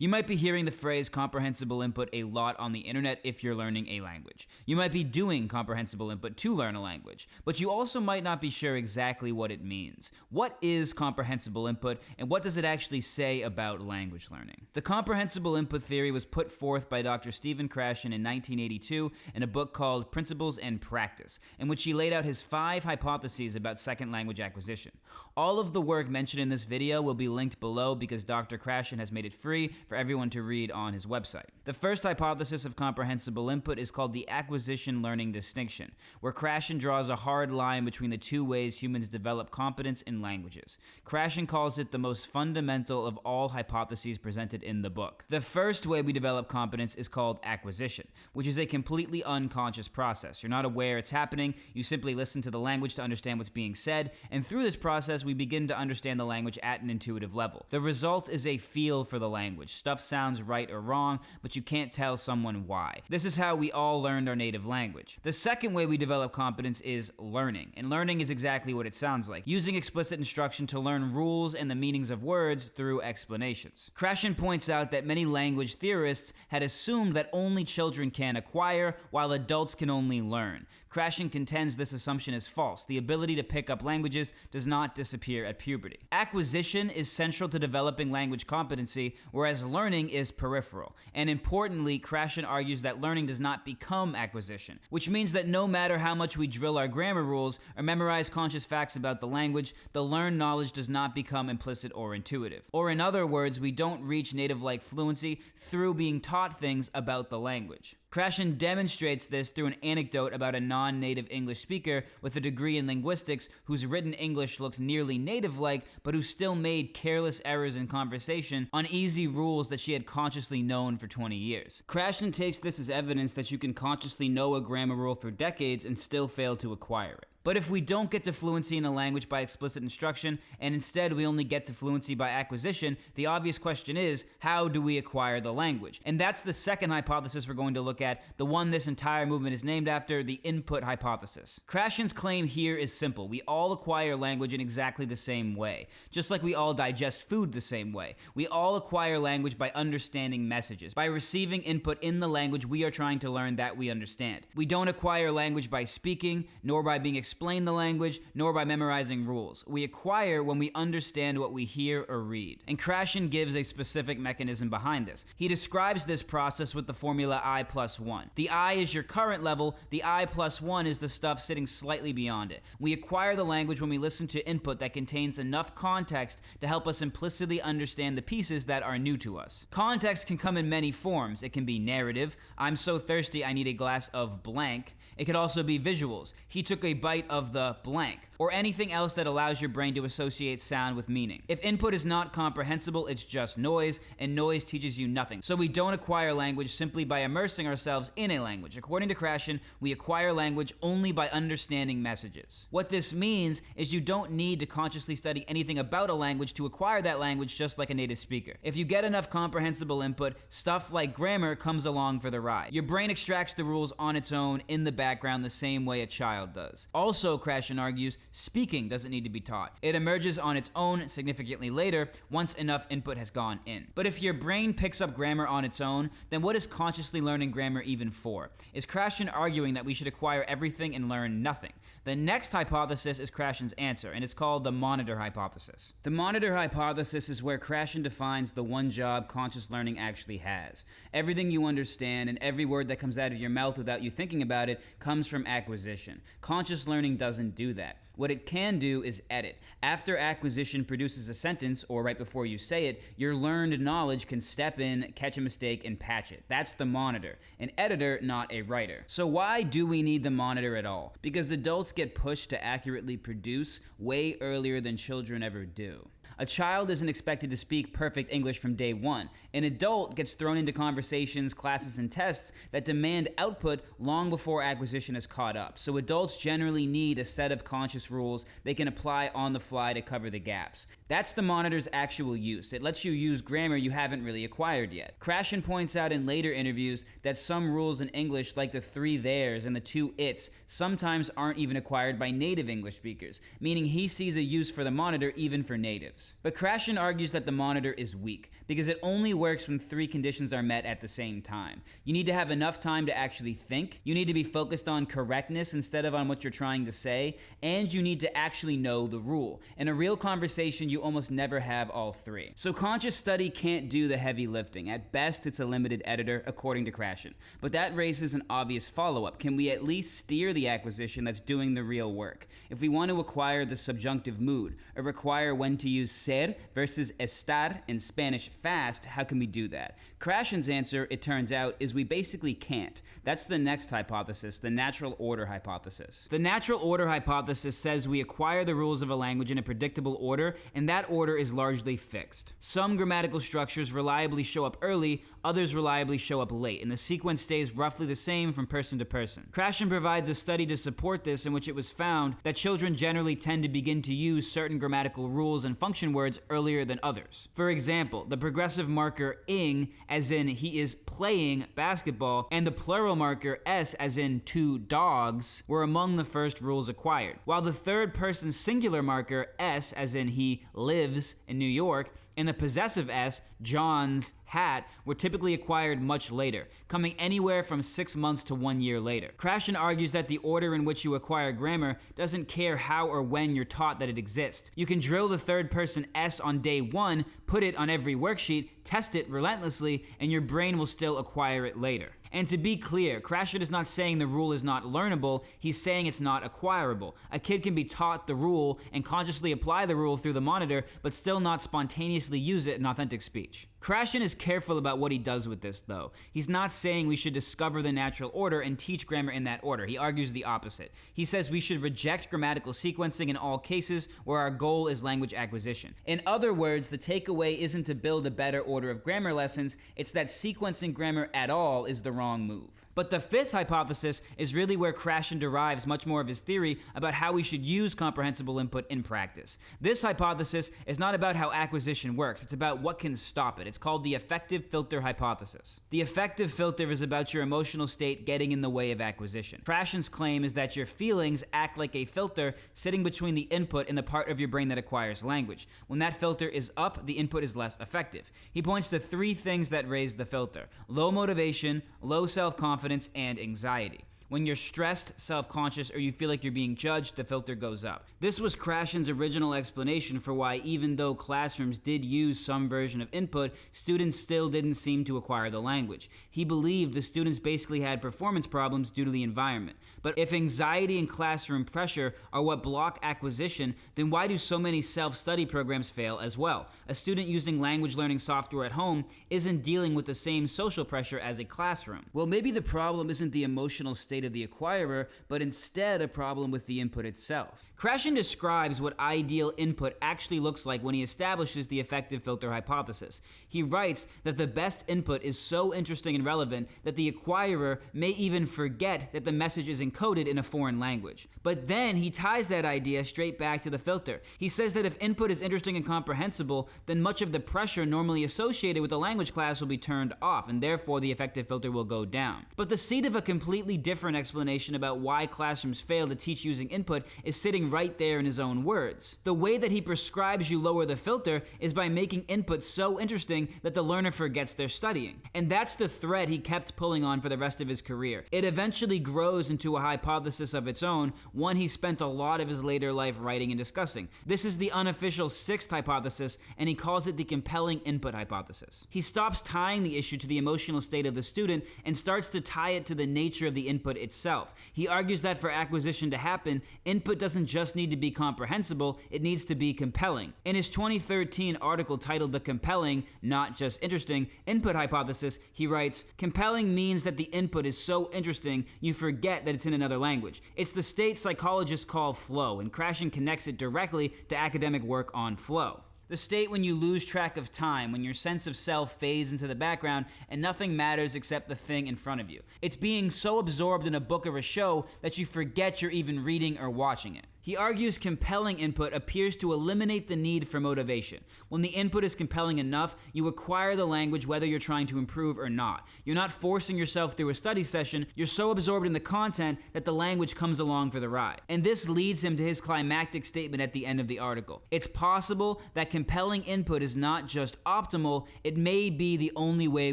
You might be hearing the phrase comprehensible input a lot on the internet if you're learning a language. You might be doing comprehensible input to learn a language, but you also might not be sure exactly what it means. What is comprehensible input, and what does it actually say about language learning? The comprehensible input theory was put forth by Dr. Steve Kaufmann in 1982 in a book called Principles and Practice, in which he laid out his 5 hypotheses about second language acquisition. All of the work mentioned in this video will be linked below because Dr. Kaufmann has made it free for everyone to read on his website. The first hypothesis of comprehensible input is called the acquisition-learning distinction, where Kaufmann draws a hard line between the two ways humans develop competence in languages. Kaufmann calls it the most fundamental of all hypotheses presented in the book. The first way we develop competence is called acquisition, which is a completely unconscious process. You're not aware it's happening, you simply listen to the language to understand what's being said, and through this process we begin to understand the language at an intuitive level. The result is a feel for the language. Stuff sounds right or wrong, but you can't tell someone why. This is how we all learned our native language. The second way we develop competence is learning, and learning is exactly what it sounds like, using explicit instruction to learn rules and the meanings of words through explanations. Kaufmann points out that many language theorists had assumed that only children can acquire, while adults can only learn. Kaufmann contends this assumption is false. The ability to pick up languages does not disappear at puberty. Acquisition is central to developing language competency, whereas learning is peripheral. And importantly, Kaufmann argues that learning does not become acquisition, which means that no matter how much we drill our grammar rules or memorize conscious facts about the language, the learned knowledge does not become implicit or intuitive. Or in other words, we don't reach native-like fluency through being taught things about the language. Kaufmann demonstrates this through an anecdote about a non-native English speaker with a degree in linguistics whose written English looked nearly native-like, but who still made careless errors in conversation on easy rules that she had consciously known for 20 years. Kaufmann takes this as evidence that you can consciously know a grammar rule for decades and still fail to acquire it. But if we don't get to fluency in a language by explicit instruction, and instead we only get to fluency by acquisition, the obvious question is, how do we acquire the language? And that's the second hypothesis we're going to look at, the one this entire movement is named after, the input hypothesis. Kaufmann's claim here is simple. We all acquire language in exactly the same way. Just like we all digest food the same way. We all acquire language by understanding messages, by receiving input in the language we are trying to learn that we understand. We don't acquire language by speaking, nor by being explain the language, nor by memorizing rules. We acquire when we understand what we hear or read. And Kaufmann gives a specific mechanism behind this. He describes this process with the formula I+1. The I is your current level, the I+1 is the stuff sitting slightly beyond it. We acquire the language when we listen to input that contains enough context to help us implicitly understand the pieces that are new to us. Context can come in many forms. It can be narrative, I'm so thirsty I need a glass of blank. It could also be visuals, he took a bite of the blank, or anything else that allows your brain to associate sound with meaning. If input is not comprehensible, it's just noise, and noise teaches you nothing. So we don't acquire language simply by immersing ourselves in a language. According to Kaufmann, we acquire language only by understanding messages. What this means is you don't need to consciously study anything about a language to acquire that language just like a native speaker. If you get enough comprehensible input, stuff like grammar comes along for the ride. Your brain extracts the rules on its own in the background the same way a child does. Also, Kaufmann argues, speaking doesn't need to be taught. It emerges on its own significantly later once enough input has gone in. But if your brain picks up grammar on its own, then what is consciously learning grammar even for? Is Kaufmann arguing that we should acquire everything and learn nothing? The next hypothesis is Kaufmann's answer, and it's called the monitor hypothesis. The monitor hypothesis is where Kaufmann defines the one job conscious learning actually has. Everything you understand and every word that comes out of your mouth without you thinking about it comes from acquisition. Conscious learning doesn't do that. What it can do is edit. After acquisition produces a sentence, or right before you say it, your learned knowledge can step in, catch a mistake, and patch it. That's the monitor. An editor, not a writer. So why do we need the monitor at all? Because adults get pushed to accurately produce way earlier than children ever do. A child isn't expected to speak perfect English from day one. An adult gets thrown into conversations, classes, and tests that demand output long before acquisition is caught up. So adults generally need a set of conscious rules they can apply on the fly to cover the gaps. That's the monitor's actual use. It lets you use grammar you haven't really acquired yet. Kaufmann points out in later interviews that some rules in English, like the 3 theirs and the 2 its, sometimes aren't even acquired by native English speakers, meaning he sees a use for the monitor even for natives. this. But Krashen argues that the monitor is weak, because it only works when 3 conditions are met at the same time. You need to have enough time to actually think, you need to be focused on correctness instead of on what you're trying to say, and you need to actually know the rule. In a real conversation, you almost never have all 3. So conscious study can't do the heavy lifting. At best, it's a limited editor, according to Krashen. But that raises an obvious follow-up. Can we at least steer the acquisition that's doing the real work? If we want to acquire the subjunctive mood, or require when to use ser versus estar in Spanish fast, how can we do that? Krashen's answer, it turns out, is we basically can't. That's the next hypothesis, the natural order hypothesis. The natural order hypothesis says we acquire the rules of a language in a predictable order, and that order is largely fixed. Some grammatical structures reliably show up early, others reliably show up late, and the sequence stays roughly the same from person to person. Krashen provides a study to support this in which it was found that children generally tend to begin to use certain grammatical rules and function words earlier than others. For example, the progressive marker ing, as in he is playing basketball, and the plural marker s, as in 2 dogs, were among the first rules acquired. While the third person singular marker s, as in he lives in New York, and the possessive s, John's hat, were typically acquired much later, coming anywhere from 6 months to 1 year later. Krashen argues that the order in which you acquire grammar doesn't care how or when you're taught that it exists. You can drill the third person s on day 1, put it on every worksheet, test it relentlessly, and your brain will still acquire it later. And to be clear, Krashen is not saying the rule is not learnable, he's saying it's not acquirable. A kid can be taught the rule and consciously apply the rule through the monitor, but still not spontaneously use it in authentic speech. Krashen is careful about what he does with this, though. He's not saying we should discover the natural order and teach grammar in that order. He argues the opposite. He says we should reject grammatical sequencing in all cases where our goal is language acquisition. In other words, the takeaway isn't to build a better order of grammar lessons, it's that sequencing grammar at all is the wrong move. But the fifth hypothesis is really where Krashen derives much more of his theory about how we should use comprehensible input in practice. This hypothesis is not about how acquisition works, it's about what can stop it. It's called the effective filter hypothesis. The effective filter is about your emotional state getting in the way of acquisition. Krashen's claim is that your feelings act like a filter sitting between the input and the part of your brain that acquires language. When that filter is up, the input is less effective. He points to 3 things that raise the filter: low motivation, low self-confidence, and anxiety. When you're stressed, self-conscious, or you feel like you're being judged, the filter goes up. This was Krashen's original explanation for why, even though classrooms did use some version of input, students still didn't seem to acquire the language. He believed the students basically had performance problems due to the environment. But if anxiety and classroom pressure are what block acquisition, then why do so many self-study programs fail as well? A student using language learning software at home isn't dealing with the same social pressure as a classroom. Well, maybe the problem isn't the emotional state of the acquirer, but instead a problem with the input itself. Krashen describes what ideal input actually looks like when he establishes the effective filter hypothesis. He writes that the best input is so interesting and relevant that the acquirer may even forget that the message is encoded in a foreign language. But then he ties that idea straight back to the filter. He says that if input is interesting and comprehensible, then much of the pressure normally associated with the language class will be turned off, and therefore the effective filter will go down. But the seed of a completely different explanation about why classrooms fail to teach using input is sitting right there in his own words. The way that he prescribes you lower the filter is by making input so interesting that the learner forgets they're studying. And that's the thread he kept pulling on for the rest of his career. It eventually grows into a hypothesis of its own, one he spent a lot of his later life writing and discussing. This is the unofficial 6th hypothesis, and he calls it the compelling input hypothesis. He stops tying the issue to the emotional state of the student and starts to tie it to the nature of the input itself. He argues that for acquisition to happen, input doesn't just need to be comprehensible, it needs to be compelling. In his 2013 article titled The Compelling, Not Just Interesting, Input Hypothesis, he writes, "Compelling means that the input is so interesting you forget that it's in another language. It's the state psychologists call flow, and Krashen connects it directly to academic work on flow. The state when you lose track of time, when your sense of self fades into the background and nothing matters except the thing in front of you. It's being so absorbed in a book or a show that you forget you're even reading or watching it." He argues compelling input appears to eliminate the need for motivation. When the input is compelling enough, you acquire the language whether you're trying to improve or not. You're not forcing yourself through a study session, you're so absorbed in the content that the language comes along for the ride. And this leads him to his climactic statement at the end of the article. It's possible that compelling input is not just optimal, it may be the only way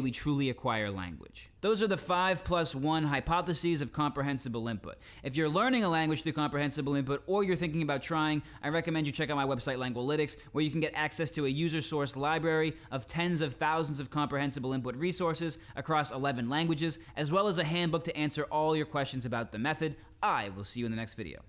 we truly acquire language. Those are the 5+1 hypotheses of comprehensible input. If you're learning a language through comprehensible input or you're thinking about trying, I recommend you check out my website Lengualytics, where you can get access to a user-sourced library of tens of thousands of comprehensible input resources across 11 languages, as well as a handbook to answer all your questions about the method. I will see you in the next video.